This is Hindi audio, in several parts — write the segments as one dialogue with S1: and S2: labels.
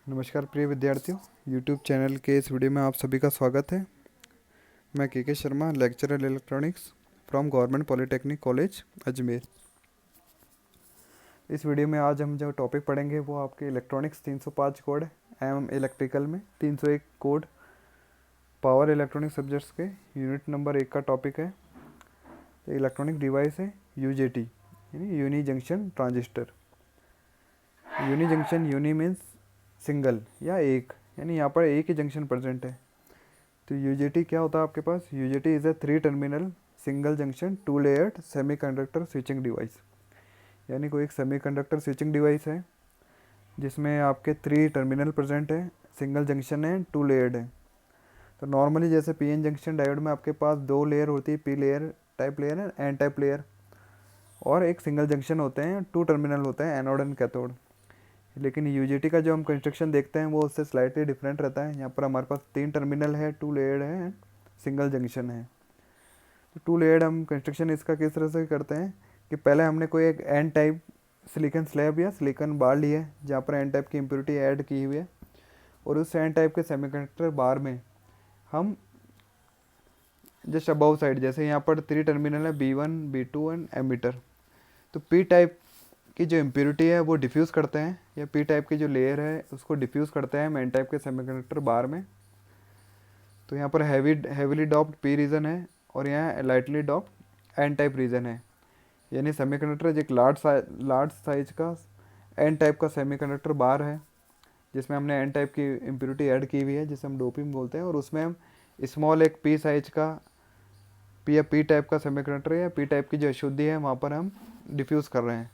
S1: नमस्कार प्रिय विद्यार्थियों, YouTube चैनल के इस वीडियो में आप सभी का स्वागत है। मैं के Sharma, lecturer electronics from government polytechnic college Ajmer. इस वीडियो में आज हम जो टॉपिक पढ़ेंगे वो आपके इलेक्ट्रॉनिक्स 305 कोड एवं इलेक्ट्रिकल में 301 कोड पावर इलेक्ट्रॉनिक सब्जेक्ट्स के यूनिट नंबर 1 का टॉपिक है। इलेक्ट्रॉनिक डिवाइस है यूजेटी यानी uni junction transistor. Uni junction, uni means single या एक, यानी यहाँ पर एक ही जंक्शन प्रेजेंट है। तो यूजेटी क्या होता है आपके पास? UJT is a 3 terminal single junction 2 layered semiconductor switching device. यानी कोई एक सेमीकंडक्टर स्विचिंग डिवाइस है जिसमें आपके 3 टर्मिनल प्रेजेंट है, सिंगल जंक्शन है, 2 लेयर्ड है। तो नॉर्मली जैसे पीएन जंक्शन डायोड में आपके पास 2 लेयर होती है, पी लेयर टाइप लेयर है, एन टाइप लेयर, और एक सिंगल जंक्शन होते हैं, 2 टर्मिनल होते हैं, एनोड एंड कैथोड। लेकिन यूजेटी का जो हम कंस्ट्रक्शन देखते हैं वो उससे स्लाइटली डिफरेंट रहता है। यहाँ पर हमारे पास 3 टर्मिनल है, 2 लेयर्ड है एंड सिंगल जंक्शन है। तो 2 लेयर्ड हम कंस्ट्रक्शन इसका किस तरह से करते हैं कि पहले हमने कोई एक एन टाइप सिलिकन स्लैब या सिलिकन बार ली है जहाँ पर एन टाइप की इम्प्योरिटी ऐड की हुई है, और उस एन टाइप के सेमीकंडक्टर बार में हम जस्ट अबाउ साइड, जैसे यहाँ पर 3 टर्मिनल है, B1 B2 एंड एमीटर, तो पी टाइप की जो इम्प्योरिटी है वो डिफ्यूज़ करते हैं, या पी टाइप की जो लेयर है उसको डिफ्यूज़ करते हैं एन टाइप के सेमीकंडक्टर बार में। तो यहाँ पर हैवीली डॉप्ड पी रीजन है और यहाँ lightly doped N type region है। यानी सेमीकंडक्टर एक लार्ज साइज का एन टाइप का सेमीकंडक्टर बार है जिसमें हमने एन टाइप की इम्प्योरिटी ऐड की हुई है जिसे हम डोपिंग बोलते हैं, और उसमें हम स्मॉल एक पी साइज का पी या पी टाइप का सेमीकंडक्टर या पी टाइप की जो अशुद्धि है वहाँ पर हम डिफ्यूज़ कर रहे हैं।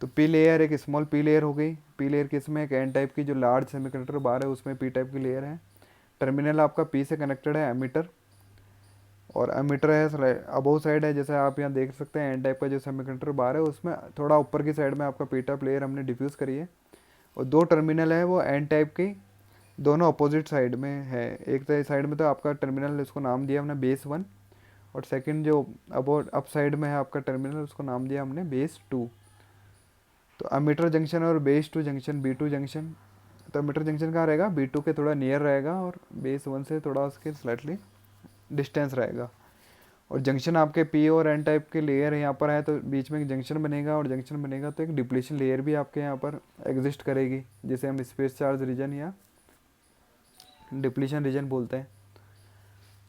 S1: तो पी लेयर एक स्मॉल पी लेयर हो गई। पी लेयर किसमें? एक एन टाइप की जो लार्ज सेमीकंडक्टर बार है उसमें पी टाइप की लेयर है। टर्मिनल आपका पी से कनेक्टेड है एमीटर, और एमीटर है अबोव साइड है, जैसे आप यहाँ देख सकते हैं एन टाइप का जो सेमीकंडक्टर बार है उसमें थोड़ा ऊपर की साइड में आपका पी टाइप लेयर हमने डिफ्यूज़ करी है। और 2 टर्मिनल है वो एन टाइप की दोनों अपोजिट साइड में है। एक तो साइड में तो आपका टर्मिनल, इसको नाम दिया हमने बेस 1, और सेकंड जो अप साइड में है आपका टर्मिनल उसको नाम दिया हमने बेस 2। तो अमीटर जंक्शन और बेस 2 जंक्शन, B2 जंक्शन, तो अमीटर जंक्शन कहाँ रहेगा? B2 के थोड़ा नियर रहेगा और बेस 1 से थोड़ा उसके स्लाइटली डिस्टेंस रहेगा। और जंक्शन आपके पी और एन टाइप के लेयर यहाँ पर है तो बीच में एक जंक्शन बनेगा, और जंक्शन बनेगा तो एक डिप्लीशन लेयर भी आपके यहाँ पर एग्जिस्ट करेगी जिसे हम स्पेस चार्ज रीजन या डिप्लीशन रीजन बोलते हैं।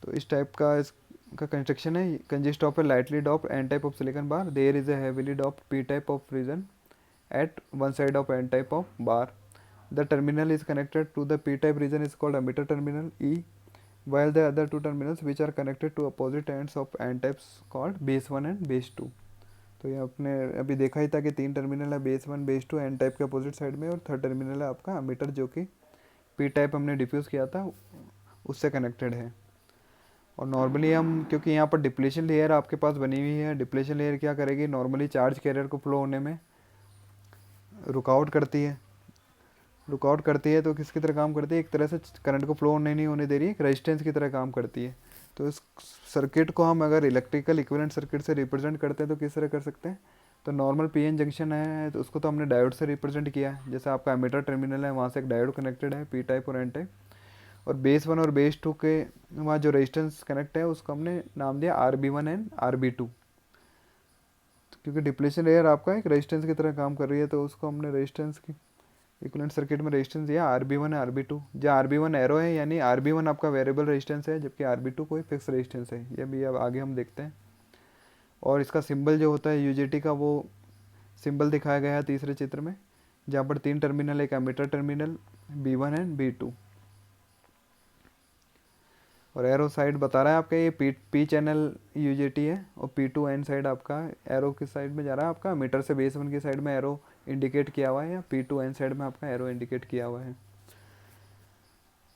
S1: तो इस टाइप का इसका कंस्ट्रक्शन है। Consist of a lightly doped N type of silicon bar, there is a heavily doped P type of region at one side of n type of bar. The terminal is connected to the p type region is called emitter terminal E, while the other two terminals which are connected to opposite ends of n types called base 1 and base 2. तो ये आपने अभी देखा ही था कि 3 टर्मिनल है, बेस 1 बेस 2 एन टाइप के अपोजिट साइड में, और थर्ड टर्मिनल है आपका एमीटर जो कि पी टाइप हमने डिफ्यूज़ किया था उससे कनेक्टेड है। और नॉर्मली हम, क्योंकि यहाँ पर डिप्लीशन लेयर आपके पास बनी हुई है, डिप्लीशन लेयर क्या करेगी? नॉर्मली चार्ज कैरियर को फ्लो होने में रुकावट करती है। रुकावट करती है तो किसकी तरह काम करती है? एक तरह से करंट को फ्लो नहीं होने दे रही है, एक रेजिस्टेंस की तरह काम करती है। तो इस सर्किट को हम अगर इलेक्ट्रिकल इक्विवेलेंट सर्किट से रिप्रेजेंट करते हैं तो किस तरह कर सकते हैं? तो नॉर्मल पीएन जंक्शन है तो उसको तो हमने डायोड से रिप्रेजेंट किया है, जैसे आपका एमीटर टर्मिनल है वहाँ से एक डायोड कनेक्टेड है, पी टाइप और एन टाइप, और बेस 1 और बेस 2 के वहाँ जो रेजिस्टेंस कनेक्ट है उसको हमने नाम दिया RB1 एंड RB2। क्योंकि डिप्लीशन लेयर आपका एक रेजिस्टेंस की तरह काम कर रही है तो उसको हमने रेजिस्टेंस की इक्विवेलेंट सर्किट में रेजिस्टेंस दिया RB1 है RB2, जहाँ RB1 एरो है यानी RB1 आपका वेरिएबल रेजिस्टेंस है जबकि RB2 कोई फिक्स रेजिस्टेंस है। ये भी अब आगे हम देखते हैं। और इसका सिंबल जो होता है यूजेटी का वो सिंबल दिखाया गया है तीसरे चित्र में, जहाँ पर 3 टर्मिनल, एक ammeter terminal B1 and B2, और एरो साइड बता रहा है आपका ये पी चैनल यूजेटी है, और P2 एन साइड आपका एरो किस साइड में जा रहा है? आपका मीटर से बेस 1 की साइड में एरो इंडिकेट किया हुआ है, या P2 एन साइड में आपका एरो इंडिकेट किया हुआ है।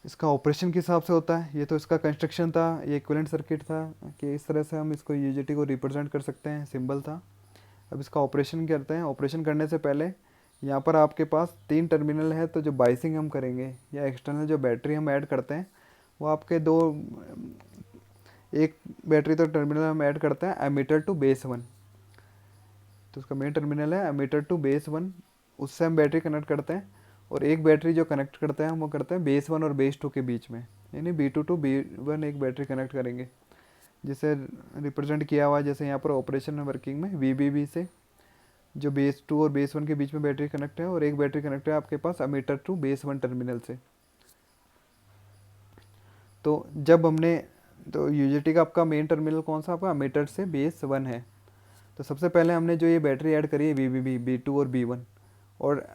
S1: इसका ऑपरेशन किस हिसाब से होता है? ये तो इसका कंस्ट्रक्शन था, ये इक्विवेलेंट सर्किट था कि इस तरह से हम इसको यूजेटी को रिप्रेजेंट कर सकते हैं, सिंबल था। अब इसका ऑपरेशन करते हैं। ऑपरेशन करने से पहले यहाँ पर आपके पास 3 टर्मिनल है, तो जो बाइसिंग हम करेंगे या एक्सटर्नल जो बैटरी हम ऐड करते हैं वो आपके दो, एक बैटरी तो टर्मिनल हम ऐड करते हैं एमीटर टू बेस 1, तो उसका मेन टर्मिनल है एमीटर टू बेस 1, उससे हम बैटरी कनेक्ट करते हैं, और एक बैटरी जो कनेक्ट करते हैं हम वो करते हैं बेस 1 और बेस 2 के बीच में, यानी B2 टू B1 एक बैटरी कनेक्ट करेंगे, जिसे रिप्रेजेंट किया हुआ है जैसे यहाँ पर ऑपरेशन वर्किंग में VBB से, जो बेस 2 और बेस 1 के बीच में बैटरी कनेक्ट है, और एक बैटरी कनेक्ट है आपके पास अमीटर टू बेस 1 टर्मिनल से। तो जब हमने, तो यूजेटी का आपका मेन टर्मिनल कौन सा, आपका अमीटर से बेस 1 है। तो सबसे पहले हमने जो ये बैटरी ऐड करी है VBB B2 और B1, और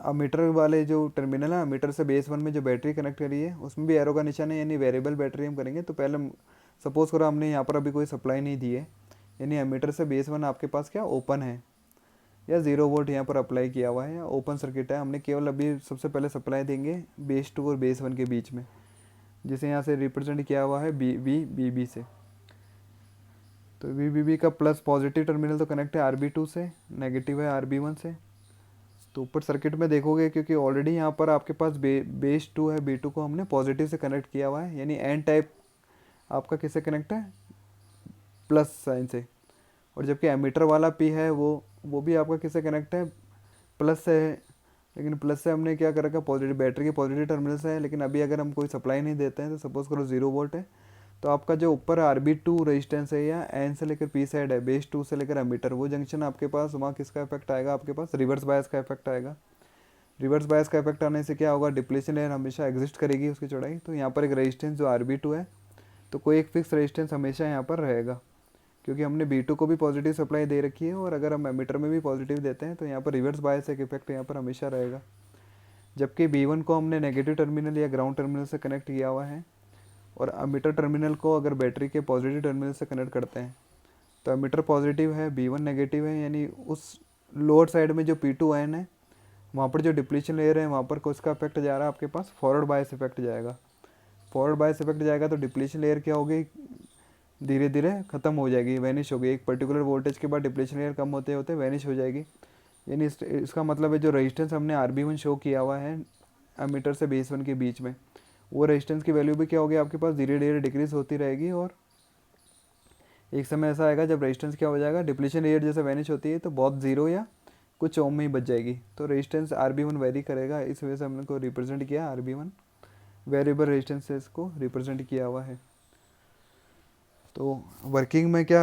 S1: अमीटर वाले जो टर्मिनल है अमीटर से बेस 1 में जो बैटरी कनेक्ट करी है उसमें भी एरो का निशान है, यानी वेरिएबल बैटरी हम करेंगे। तो पहले सपोज करो हमने यहाँ पर अभी कोई सप्लाई नहीं दी है, यानी अमीटर से बेस 1 आपके पास क्या ओपन है, या 0 वोल्ट यहाँ पर अप्लाई किया हुआ है, या ओपन सर्किट है। हमने केवल अभी सबसे पहले सप्लाई देंगे बेस 2 और बेस 1 के बीच में, जिसे यहाँ से रिप्रेजेंट किया हुआ है BB से। तो VBB का प्लस पॉजिटिव टर्मिनल तो कनेक्ट है RB2 से, नेगेटिव है RB1 से। तो ऊपर सर्किट में देखोगे क्योंकि ऑलरेडी यहाँ पर आपके पास बेस 2 है, B2 को हमने पॉजिटिव से कनेक्ट किया हुआ है, यानी एन टाइप आपका किससे कनेक्ट है, प्लस साइन से। और जबकि एमीटर वाला P है वो भी आपका किससे कनेक्ट है, प्लस से है, लेकिन प्लस से हमने क्या कर रखा है, पॉजिटिव बैटरी के पॉजिटिव टर्मिनल से है। लेकिन अभी अगर हम कोई सप्लाई नहीं देते हैं, तो सपोज करो 0 वोल्ट है, तो आपका जो ऊपर RB2 रेजिस्टेंस है या एन से लेकर P साइड है, बेस 2 से लेकर एमीटर, वो जंक्शन आपके पास वहाँ किसका इफेक्ट आएगा, आपके पास रिवर्स बायस का इफेक्ट आएगा। रिवर्स बायस का इफेक्ट आने से क्या होगा, डिप्लीशन लेयर हमेशा एग्जिस्ट करेगी उसकी चौड़ाई। तो यहाँ पर एक रेजिस्टेंस जो RB2 है, तो कोई एक फिक्स रेजिस्टेंस हमेशा यहाँ पर रहेगा, क्योंकि हमने B2 को भी पॉजिटिव सप्लाई दे रखी है, और अगर हम एमीटर में भी पॉजिटिव देते हैं तो यहाँ पर रिवर्स बायस एक इफेक्ट यहाँ पर हमेशा रहेगा। जबकि B1 को हमने नेगेटिव टर्मिनल या ग्राउंड टर्मिनल से कनेक्ट किया हुआ है, और अमीटर टर्मिनल को अगर बैटरी के पॉजिटिव टर्मिनल से कनेक्ट करते हैं, तो अमीटर पॉजिटिव है, B1 नेगेटिव है, यानी उस लोअर साइड में जो P2N है वहाँ पर जो डिप्लीशन लेयर है वहाँ पर किसका इफेक्ट जा रहा है, आपके पास फॉरवर्ड बायस इफेक्ट जाएगा। फॉरवर्ड बायस इफेक्ट जाएगा तो डिप्लीशन लेयर क्या होगी, धीरे धीरे ख़त्म हो जाएगी, वैनिश होगी। एक पर्टिकुलर वोल्टेज के बाद डिप्लीशन लेयर कम होते होते वैनिश हो जाएगी। यानी इसका मतलब है जो रेजिस्टेंस हमने RB1 शो किया हुआ है अमीटर से बेस 1 के बीच में, वो रेजिस्टेंस की वैल्यू भी क्या होगी आपके पास, धीरे धीरे डिक्रीज होती रहेगी। और एक समय ऐसा आएगा जब रेजिस्टेंस क्या हो जाएगा, डिप्लीशन लेयर जैसे वैनिश होती है तो बहुत जीरो या कुछ ओम में ही बच जाएगी। तो रेजिस्टेंस RB1 वेरी करेगा, इस वजह से हमने को रिप्रेजेंट किया RB1 वेरिएबल रेजिस्टेंस से इसको रिप्रेजेंट किया हुआ है। तो वर्किंग में क्या,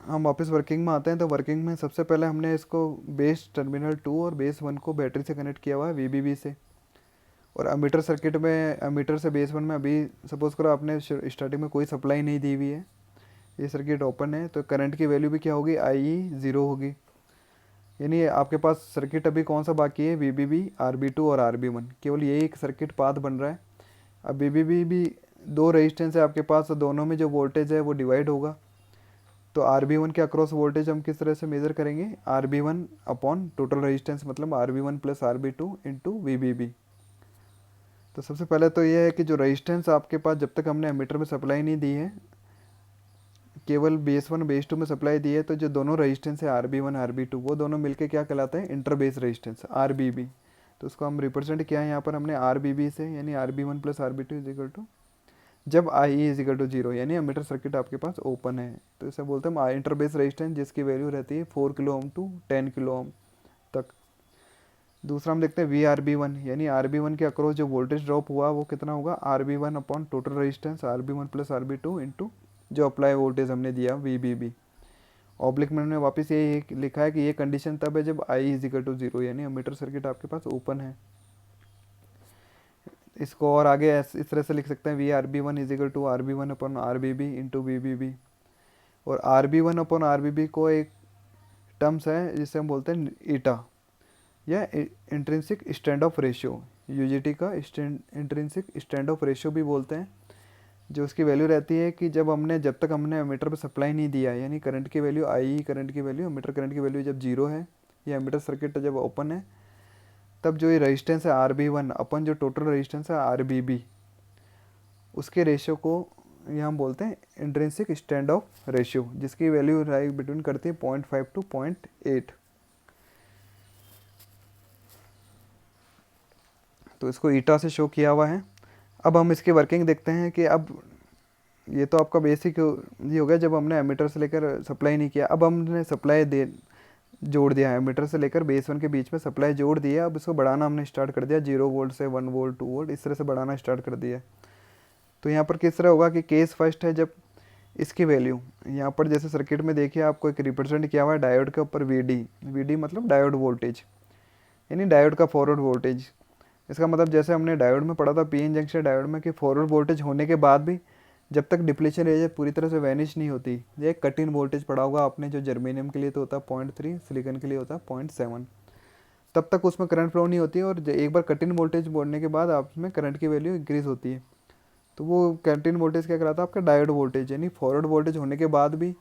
S1: हम वापस वर्किंग में आते हैं। तो वर्किंग में सबसे पहले हमने इसको बेस टर्मिनल 2 और बेस 1 को बैटरी से कनेक्ट किया हुआ है VBB से। और अमीटर सर्किट में अमीटर से बेस 1 में अभी सपोज करो आपने स्टार्टिंग में कोई सप्लाई नहीं दी हुई है, ये सर्किट ओपन है, तो करंट की वैल्यू भी क्या होगी, IE 0 होगी। यानी आपके पास सर्किट अभी कौन सा बाकी है, VBB RB2 और RB1, केवल यही एक सर्किट पाथ बन रहा है। अब VBB भी दो रेजिस्टेंस है आपके पास, तो दोनों में जो वोल्टेज है वो डिवाइड होगा। तो RB1 के अक्रॉस वोल्टेज हम किस तरह से मेज़र करेंगे, RB1 अपॉन टोटल रेजिस्टेंस, मतलब RB1 plus RB2 into VBB। तो सबसे पहले तो ये है कि जो रेजिस्टेंस आपके पास जब तक हमने एमीटर में सप्लाई नहीं दी है, केवल बेस 1 बेस 2 में सप्लाई दी है, तो जो दोनों रेजिस्टेंस है RB1 RB2 वो दोनों मिलके क्या कहलाते हैं, इंटर बेस रेजिस्टेंस RBB। तो उसको हम रिप्रेजेंट किया है यहाँ पर हमने RBB से, यानी RB1 plus RB2 is equal to, जब IE इज इक्वल टू 0, यानी एमीटर सर्किट आपके पास ओपन है, तो इसे बोलते हैं इंटर बेस रेजिस्टेंस, जिसकी वैल्यू रहती है 4 kilo ohm to 10 kilo ohm तक। दूसरा हम देखते हैं VRB1, यानी RB1 के अक्रॉस जो वोल्टेज ड्रॉप हुआ वो कितना होगा, RB1 upon total resistance RB1 plus RB2 into जो अप्लाई वोल्टेज हमने दिया VBB। ऑब्लिक में हमने वापस ये लिखा है कि ये कंडीशन तब है जब I इज इक्वल टू 0, यानी एमीटर सर्किट आपके पास ओपन है। इसको और आगे इस तरह से लिख सकते हैं, VRB1 is equal to RB1 upon RBB into VBB। और RB1 अपॉन RBB को एक टर्म्स है जिसे हम बोलते हैं ईटा, या intrinsic stand of ratio, UGT का इंट्रिंसिक स्टैंड ऑफ रेशियो भी बोलते हैं, जो उसकी वैल्यू रहती है कि जब तक हमने एमीटर पे सप्लाई नहीं दिया, यानी करंट की वैल्यू IE करंट की वैल्यू एमीटर करंट की वैल्यू जब 0 है, या एमीटर सर्किट जब ओपन है, तब जो ये रेजिस्टेंस है RB1 अपन जो टोटल रेजिस्टेंस है RBB, उसके रेशियो को यहाँ हम बोलते हैं इंट्रिंसिक स्टैंड ऑफ रेशियो, जिसकी वैल्यू राइट बिटवीन करती है 0.5 टू 0.8। तो इसको ईटा से शो किया हुआ है। अब हम इसकी वर्किंग देखते हैं कि अब ये तो आपका बेसिक ये हो गया जब हमने एमीटर से लेकर सप्लाई नहीं किया। अब हमने सप्लाई जोड़ दिया है, एमीटर से लेकर बेस 1 के बीच में सप्लाई जोड़ दिया। अब इसको बढ़ाना हमने स्टार्ट कर दिया, 0 वोल्ट से 1 वोल्ट 2 वोल्ट इस तरह से बढ़ाना स्टार्ट कर दिया। तो यहाँ पर किस तरह होगा कि केस फर्स्ट है, जब इसकी वैल्यू यहाँ पर जैसे सर्किट में देखिए आपको एक रिप्रेजेंट किया हुआ है डायोड के ऊपर वी डी मतलब डायोड वोल्टेज, यानी डायोड का फॉरवर्ड वोल्टेज। इसका मतलब जैसे हमने डायोड में पढ़ा था पीएन जंक्शन डायोड में कि फॉरवर्ड वोल्टेज होने के बाद भी जब तक डिप्लीशन एरिया पूरी तरह से वैनिश नहीं होती, ये एक कट इन वोल्टेज पढ़ा होगा आपने, जो जर्मेनियम के लिए तो होता है 0.3, सिलिकॉन के लिए होता है 0.7, तब तक उसमें करंट फ्लो नहीं होती है। और एक बार कट इन वोल्टेज बढ़ने के बाद आप में करंट की वैल्यू इंक्रीज होती है। तो वो कट इन वोल्टेज क्या कराता है आपका डायोड वोल्टेज, यानी फॉरवर्ड वोल्टेज होने के बाद भी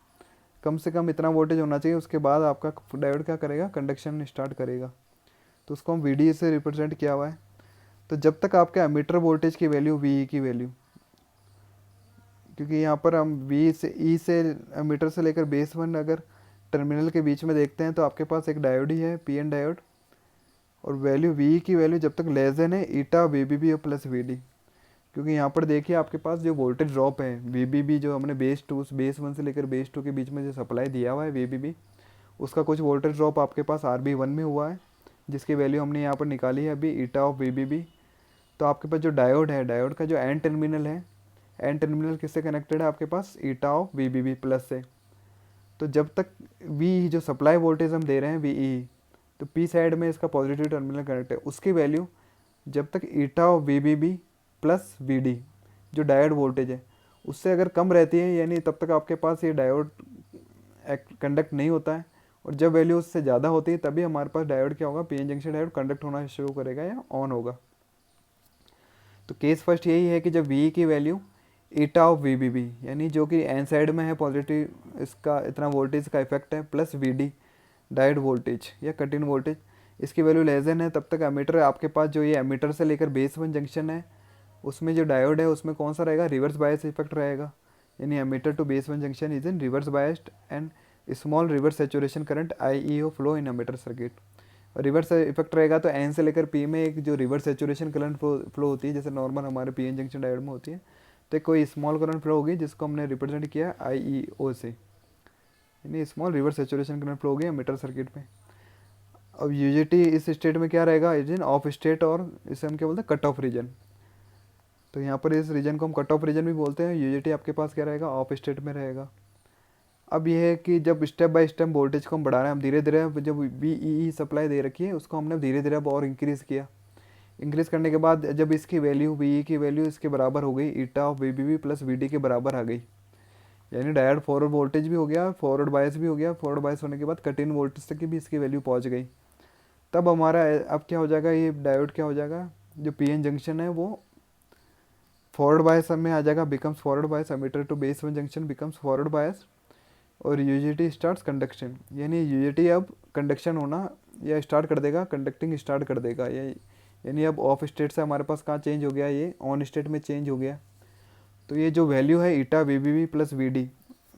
S1: कम से कम इतना वोल्टेज होना चाहिए, उसके बाद आपका डायोड क्या करेगा, कंडक्शन स्टार्ट करेगा। तो उसको हम वी से रिप्रेजेंट किया हुआ है। तो जब तक आपके एमीटर वोल्टेज की वैल्यू वी की वैल्यू, क्योंकि यहाँ पर हम वी से ई से एमीटर से लेकर बेस 1 अगर टर्मिनल के बीच में देखते हैं तो आपके पास एक डायोड ही है, पीएन डायोड, और वैल्यू वी की वैल्यू जब तक लेस देन है ईटा वी बी बी और प्लस वी डी। क्योंकि यहाँ पर देखिए आपके पास जो वोल्टेज ड्रॉप है वी बी बी, जो हमने बेस 1 से लेकर बेस 2 के बीच में जो सप्लाई दिया हुआ है वी बी बी, उसका कुछ वोल्टेज ड्रॉप आपके पास आर बी 1 में हुआ है, जिसकी वैल्यू हमने यहाँ पर निकाली है अभी eta of V B B. तो आपके पास जो डायोड है, डायोड का जो एन टर्मिनल है, एन टर्मिनल किससे कनेक्टेड है आपके पास, eta of V B B plus से। तो जब तक वी जो सप्लाई वोल्टेज हम दे रहे हैं वी ई, तो पी साइड में इसका पॉजिटिव टर्मिनल कनेक्ट है, उसकी वैल्यू जब तक eta of V B B plus V D जो डायोड वोल्टेज है उससे अगर कम रहती है, यानी तब तक आपके पास ये डायोड कंडक्ट नहीं होता है। और जब वैल्यू उससे ज़्यादा होती है तभी हमारे पास डायोड क्या होगा, पीएन जंक्शन डायोड कंडक्ट होना शुरू करेगा या ऑन होगा। तो केस फर्स्ट यही है कि जब वी की value eta of V B B, यानी जो कि एन साइड में है पॉजिटिव, इसका इतना वोल्टेज का इफेक्ट है, plus V D diode voltage या कट इन वोल्टेज, इसकी वैल्यू लेस देन है, तब तक एमीटर आपके पास जो ये एमीटर से लेकर बेस 1 जंक्शन है उसमें जो डायोड है उसमें कौन सा रहेगा, रिवर्स बायस इफेक्ट रहेगा। यानी emitter to base 1 junction is in reverse biased and small reverse saturation current IEO flow in emitter circuit. और रिवर्स इफेक्ट रहेगा तो एन से लेकर पी में एक जो रिवर्स सेचुरेशन करंट फ्लो होती है, जैसे नॉर्मल हमारे पीएन जंक्शन डायोड में होती है, तो कोई स्मॉल करंट फ्लो होगी जिसको हमने रिप्रेजेंट किया IEO से, यानी small reverse saturation current flow होगी एमीटर सर्किट में। अब यूजेटी इस स्टेट में क्या रहेगा, रीजन ऑफ स्टेट, और इसे हम क्या बोलते हैं, कट ऑफ रीजन। तो यहाँ पर इस रीजन को हम कट ऑफ रीजन भी बोलते हैं। यूजेटी आपके पास क्या रहेगा, ऑफ स्टेट में रहेगा। अब यह है कि जब स्टेप बाय स्टेप वोल्टेज को हम बढ़ा रहे हैं, हम धीरे धीरे जब वी सप्लाई दे रखी है उसको हमने धीरे धीरे अब और इंक्रीज़ किया। इंक्रीज़ करने के बाद जब इसकी वैल्यू वी की वैल्यू इसके बराबर हो गई, eta of V B B plus V D के बराबर आ गई, यानी डायोड फॉरवर्ड वोल्टेज भी हो गया, फॉरवर्ड बायस भी हो गया, फॉरवर्ड बायस होने के बाद कट इन वोल्टेज तक की भी इसकी वैल्यू पहुँच गई। तब हमारा अब क्या हो जाएगा, ये डायोड क्या हो जाएगा, जो पीएन जंक्शन है वो फॉरवर्ड बायस में आ जाएगा, becomes forward bias, emitter to base 1 junction becomes forward bias, और यूजेटी स्टार्ट्स कंडक्शन, यानी यूजेटी अब कंडक्शन होना या स्टार्ट कर देगा, कंडक्टिंग स्टार्ट कर देगा। ये यानी अब ऑफ स्टेट से हमारे पास कहाँ चेंज हो गया, ये ऑन स्टेट में चेंज हो गया। तो ये जो वैल्यू है eta V B B plus V D,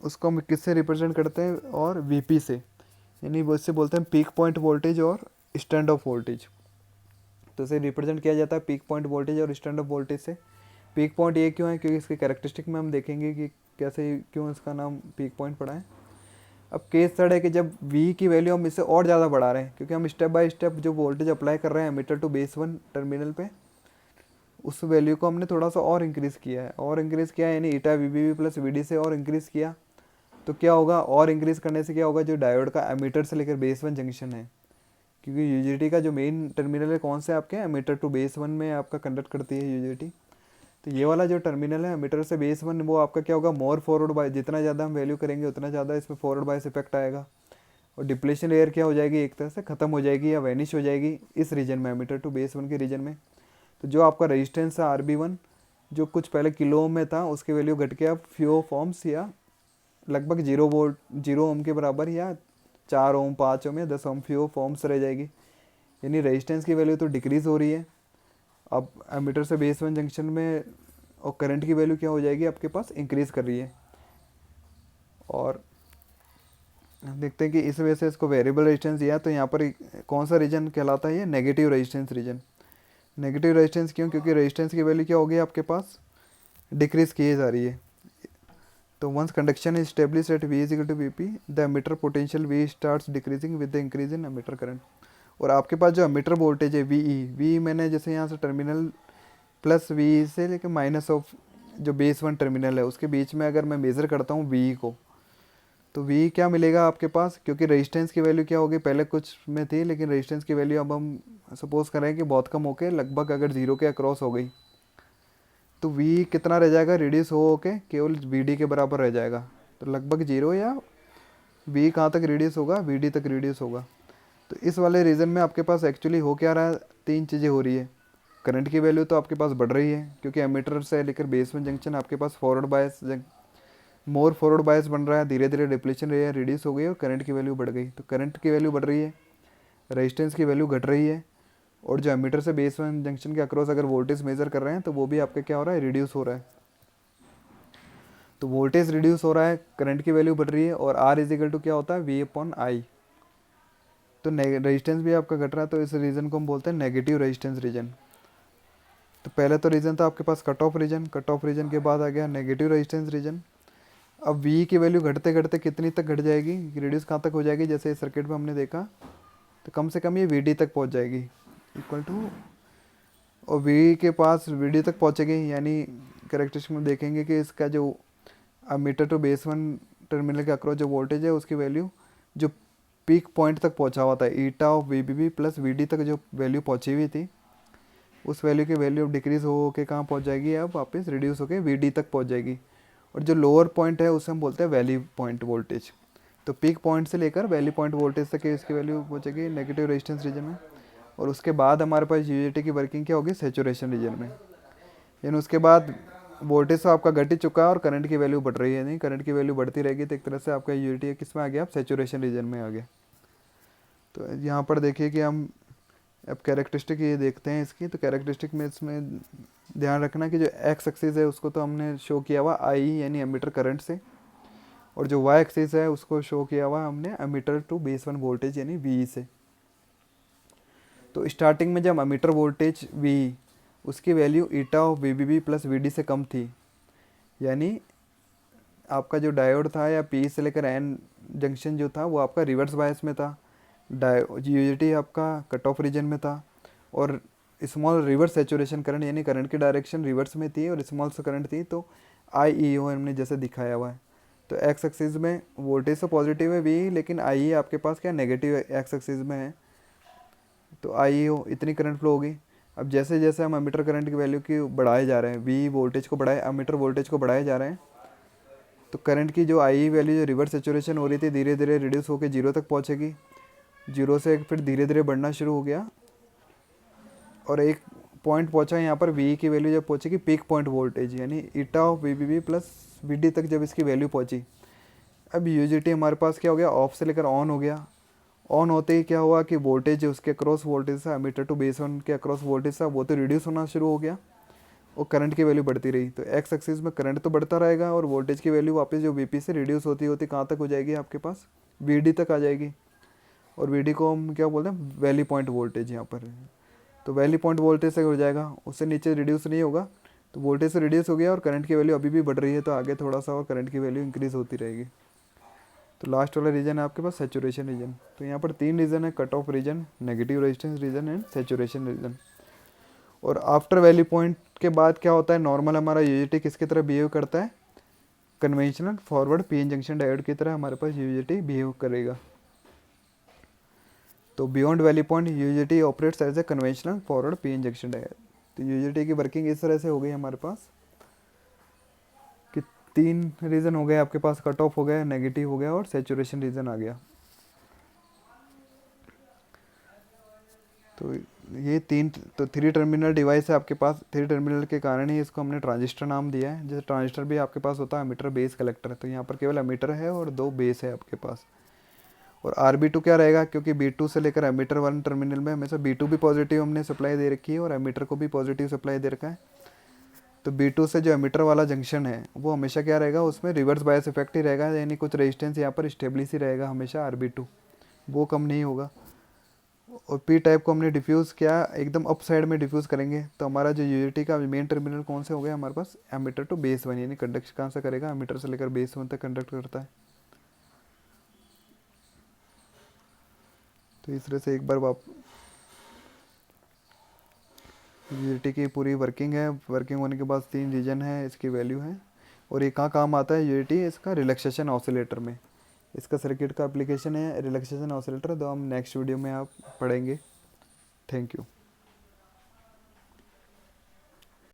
S1: उसको हम किससे रिप्रेजेंट करते हैं, और वी पी से, यानी वो इससे बोलते हैं पीक पॉइंट वोल्टेज और स्टैंड ऑफ वोल्टेज। तो इसे रिप्रेजेंट किया जाता है पीक पॉइंट वोल्टेज और स्टैंड ऑफ वोल्टेज से। पीक पॉइंट ये क्यों है, क्योंकि इसके कैरेक्टरिस्टिक में हम देखेंगे कि कैसे क्यों इसका नाम पीक पॉइंट पड़ा है। अब केस थर्ड है कि जब V की वैल्यू हम इससे और ज़्यादा बढ़ा रहे हैं, क्योंकि हम स्टेप बाय स्टेप जो वोल्टेज अप्लाई कर रहे हैं एमीटर टू बेस 1 टर्मिनल पे, उस वैल्यू को हमने थोड़ा सा और इंक्रीज़ किया है, और इंक्रीज़ किया है, यानी eta V B B plus V D से और इंक्रीज़ किया। तो क्या होगा, और इंक्रीज़ करने से क्या होगा, जो डायोड का एमीटर से लेकर बेस 1 जंक्शन है, क्योंकि यूजेटी का जो मेन टर्मिनल है कौन से आपके, एमीटर टू बेस 1 में आपका कंडक्ट करती है यूजेटी। तो ये वाला जो टर्मिनल है एमीटर से बेस 1, वो आपका क्या होगा, मोर फॉरवर्ड बाय, जितना ज़्यादा हम वैल्यू करेंगे उतना ज़्यादा इसमें फॉरवर्ड बायस इफेक्ट आएगा, और डिप्लेशन लेयर क्या हो जाएगी, एक तरह से ख़त्म हो जाएगी या वैनिश हो जाएगी इस रीजन में, एमीटर टू बेस 1 के रीजन में। तो जो आपका रेजिस्टेंस है RB1, जो कुछ पहले किलो ओम में था, उसकी वैल्यू घट के अब फ्यू फॉर्म्स या लगभग 0 ओम के बराबर, या 4 ओम 5 ओम या 10 ओम फ्यू फॉर्म्स रह जाएगी, यानी रेजिस्टेंस की वैल्यू तो डिक्रीज़ हो रही है। अब एमीटर से बेस 1 जंक्शन में और करंट की वैल्यू क्या हो जाएगी आपके पास, इंक्रीज़ कर रही है। और देखते हैं कि इस वजह से इसको वेरिएबल रेजिस्टेंस दिया, तो यहाँ पर कौन सा रीजन कहलाता है, ये negative resistance reason. Negative resistance क्यों, क्योंकि रेजिस्टेंस की वैल्यू क्या होगी आपके पास, डिक्रीज़ की जा रही है। तो once conduction is establish at V is equal to V P, the emitter potential V starts decreasing with the increase in emitter current. और आपके पास जो एमिटर वोल्टेज है वी मैंने जैसे यहाँ से टर्मिनल प्लस वी से लेकर माइनस ऑफ जो बेस वन टर्मिनल है उसके बीच में अगर मैं मेज़र करता हूँ वी को, तो वी क्या मिलेगा आपके पास, क्योंकि रेजिस्टेंस की वैल्यू क्या होगी, पहले कुछ में थी लेकिन रेजिस्टेंस की वैल्यू अब हम सपोज करें कि बहुत कम होके लगभग अगर जीरो के अक्रॉस हो गई, तो वी कितना रह जाएगा, रिड्यूस हो के केवल वी डी के बराबर रह जाएगा। तो लगभग जीरो, या वी कहाँ तक रिड्यूस होगा, वी डी तक रिड्यूस होगा। तो इस वाले रीज़न में आपके पास एक्चुअली हो क्या रहा है, तीन चीज़ें हो रही है। करंट की वैल्यू तो आपके पास बढ़ रही है क्योंकि एमीटर से लेकर बेस में जंक्शन आपके पास forward bias more forward bias बन रहा है, धीरे धीरे डिप्लीशन रही है, रिड्यूस हो गई और करंट की वैल्यू बढ़ गई। तो करंट की वैल्यू बढ़ रही है, रेजिस्टेंस की वैल्यू घट रही है, और जो एमीटर से बेस वन जंक्शन के अक्रॉस अगर वोल्टेज मेजर कर रहे हैं तो वो भी आपका क्या हो रहा है, रिड्यूस हो रहा है। तो वोल्टेज रिड्यूस हो रहा है, करंट की वैल्यू बढ़ रही है, और आर इज इक्वल टू क्या होता है, वी अपॉन आई। तो रेजिस्टेंस भी आपका घट रहा है, तो इस रीजन को हम बोलते हैं नेगेटिव रेजिस्टेंस रीजन। तो पहले तो रीजन था आपके पास cut off region, cut off region के बाद आ गया नेगेटिव रेजिस्टेंस रीजन। अब वी की वैल्यू घटते घटते कितनी तक घट जाएगी, रिड्यूस कहाँ तक हो जाएगी, जैसे इस सर्किट में हमने देखा, तो कम से कम ये वी डी तक पहुँच जाएगी इक्वल टू, और वी के पास वी डी तक पहुँचेगी, यानी कैरेक्टरिस्टिक में देखेंगे कि इसका जो emitter to base one terminal के अक्रॉस जो वोल्टेज है उसकी वैल्यू जो पीक पॉइंट तक पहुंचा हुआ था, eta of V B B plus V D तक जो वैल्यू पहुंची हुई थी, उस वैल्यू की वैल्यू अब डिक्रीज़ हो के कहाँ पहुंच जाएगी, अब वापस रिड्यूस होकर वी डी तक पहुंच जाएगी। और जो लोअर पॉइंट है उसे हम बोलते हैं वैली पॉइंट वोल्टेज। तो पीक पॉइंट से लेकर वैली पॉइंट वोल्टेज तक इसकी वैल्यू पहुँचेगी नेगेटिव रेजिस्टेंस रीजन में। और उसके बाद हमारे पास यूजेटी की वर्किंग क्या होगी, सेचुरेशन रीजन में। यानी उसके बाद वोल्टेज तो आपका घट ही चुका है और करंट की वैल्यू बढ़ रही है, नहीं करंट की वैल्यू बढ़ती रहेगी, तो एक तरह से आपका यूजेटी किस में आ गया, आप सेचुरेशन रीजन में आ गया। तो यहाँ पर देखिए कि हम अब कैरेक्टरिस्टिक ये देखते हैं इसकी। तो कैरेक्टरिस्टिक में इसमें ध्यान रखना कि जो एक्स एक्सिस है उसको तो हमने शो किया हुआ आई यानी एमीटर करंट से, और जो वाई एक्सिस है उसको शो किया हुआ हमने emitter to base one voltage यानी वी से। तो स्टार्टिंग में जब एमीटर वोल्टेज वी उसकी value eta of V B B plus V D से कम थी, यानी आपका जो डायोड था या पी से लेकर एन जंक्शन जो था वो आपका रिवर्स बायस में था, यूजेटी आपका कट ऑफ रीजन में था, और स्मॉल रिवर्स सेचुरेशन करंट यानी करंट की डायरेक्शन रिवर्स में थी और स्मॉल से करंट थी, तो आई ई ओ हमने जैसे दिखाया हुआ है। तो एक्स एक्सिस में वोल्टेज तो पॉजिटिव है वी, लेकिन आई आपके पास क्या नेगेटिव एक्स एक्सिस में है, तो आई ओ इतनी करंट फ्लो होगी। अब जैसे जैसे हम एमीटर करंट की वैल्यू की बढ़ाए जा रहे हैं, वी वोल्टेज को बढ़ाए, एमीटर वोल्टेज को बढ़ाए जा रहे हैं, तो करंट की जो आई वैल्यू जो रिवर्स सेचुरेशन हो रही थी धीरे धीरे रिड्यूस होकर जीरो तक पहुंचेगी, जीरो से फिर धीरे धीरे बढ़ना शुरू हो गया, और एक पॉइंट पहुंचा यहाँ पर वी की वैल्यू जब पहुंचेगी पीक पॉइंट वोल्टेज यानी eta of V B B plus V D तक जब इसकी वैल्यू पहुंची, अब यूजेटी हमारे पास क्या हो गया, ऑफ से लेकर ऑन हो गया। ऑन होते ही क्या हुआ कि वोल्टेज उसके अक्रॉस वोल्टेज था, एमीटर टू बेस वन के अक्रॉस वोल्टेज था, वो तो रिड्यूस होना शुरू हो गया और करंट की वैल्यू बढ़ती रही। तो एक्स एक्सिस में करंट तो बढ़ता रहेगा और वोल्टेज की वैल्यू वापस जो वीपी से रिड्यूस होती होती कहाँ तक हो जाएगी, आपके पास वीडी तक आ जाएगी, और वीडी को हम क्या बोलते हैं, वैली पॉइंट वोल्टेज यहाँ पर। तो वैली पॉइंट वोल्टेज से हो जाएगा, उससे नीचे रिड्यूस नहीं होगा, तो वोल्टेज से रिड्यूस हो गया और करंट की वैल्यू अभी भी बढ़ रही है, तो आगे थोड़ा सा और करंट की वैल्यू इंक्रीज़ होती रहेगी। तो लास्ट वाला रीजन है आपके पास सेचुरेशन रीजन। तो यहाँ पर तीन रीजन है, cut off region, negative resistance region and saturation region. और आफ्टर वैली पॉइंट के बाद क्या होता है, नॉर्मल हमारा यूजेटी किसकी तरह बिहेव करता है, conventional forward PN junction diode की तरह हमारे पास यूजेटी बिहेव करेगा। तो beyond valley point UJT operates as a conventional forward PN junction diode. तो यूजेटी की वर्किंग इस तरह से हो गई हमारे पास कि तीन रीजन हो गए आपके पास, कट ऑफ हो गया, नेगेटिव हो गया और सेचुरेशन रीजन आ गया। तो ये तीन तो थ्री टर्मिनल डिवाइस है आपके पास, थ्री टर्मिनल के कारण ही इसको हमने ट्रांजिस्टर नाम दिया है। जैसे ट्रांजिस्टर भी आपके पास होता है एमीटर बेस कलेक्टर, तो यहाँ पर केवल एमीटर है और दो बेस है आपके पास। और RB2 क्या रहेगा, क्योंकि B2 से लेकर एमीटर वन टर्मिनल में हमेशा B2 भी पॉजिटिव हमने सप्लाई दे रखी है और एमीटर को भी पॉजिटिव सप्लाई दे रखा है। तो B2 से जो एमीटर वाला जंक्शन है वो हमेशा क्या रहेगा, उसमें रिवर्स बायस इफेक्ट ही रहेगा, यानी कुछ रेजिस्टेंस यहाँ पर स्टेबलिश ही रहेगा हमेशा RB2, वो कम नहीं होगा। और पी टाइप को हमने डिफ्यूज़ किया, एकदम अप साइड में डिफ्यूज़ करेंगे, तो हमारा जो यूनिटी का मेन टर्मिनल कौन से हो गया हमारे पास, एमीटर टू बेस वन, यानी कंडक्शन कहाँ से करेगा, एमीटर से लेकर बेस वन तक कंडक्ट करता है। तो इस तरह से एक बार यूनिटी की पूरी वर्किंग है, वर्किंग होने के बाद 3 रीजन है, इसकी वैल्यू है। और ये कहाँ काम आता है यूनिटी, इसका रिलैक्सेशन ऑसिलेटर में, इसका सर्किट का एप्लीकेशन है रिलैक्सेशन ऑसिलेटर, तो हम नेक्स्ट वीडियो में आप पढ़ेंगे। Thank you.